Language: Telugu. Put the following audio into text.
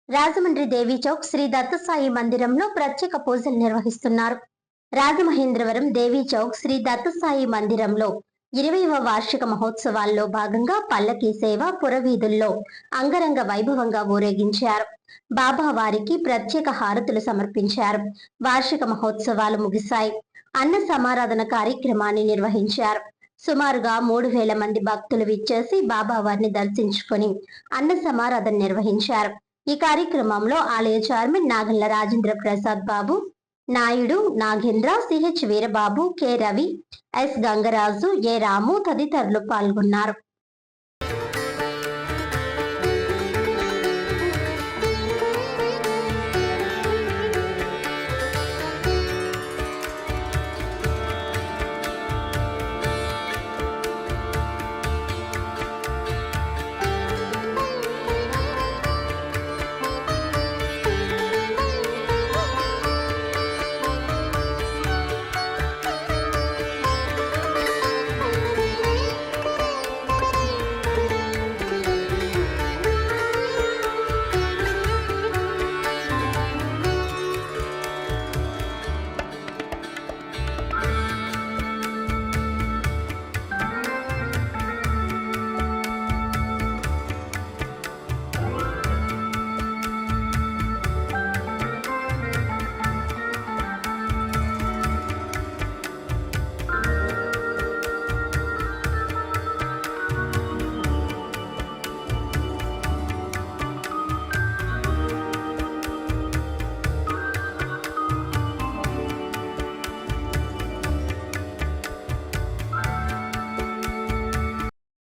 రాజమండ్రి దేవీ చౌక్ శ్రీ దత్తసాయి మందిరంలో ప్రత్యేక పూజలు నిర్వహిస్తున్నారు. రాజమహేంద్రవరం దేవీ చౌక్ శ్రీ దత్తసాయి మందిరంలో 20వ వార్షిక మహోత్సవాల్లో భాగంగా పల్లకీ సేవ పురవీధుల్లో అంగరంగ వైభవంగా ఊరేగించారు. బాబా వారికి ప్రత్యేక హారతులు సమర్పించారు. వార్షిక మహోత్సవాలు ముగిశాయి. అన్న సమారాధన కార్యక్రమాన్ని నిర్వహించారు. సుమారుగా 3000 మంది భక్తులు విచ్చేసి బాబా వారిని దర్శించుకుని అన్న సమారాధన నిర్వహించారు. ఈ కార్యక్రమంలో ఆలయ chairman Nagalla Rajendra Prasad Babu, Naidu, Nagendra, CH Veerababu, K Ravi, S Gangaraju, A Ramu తదితరులు పాల్గొన్నారు.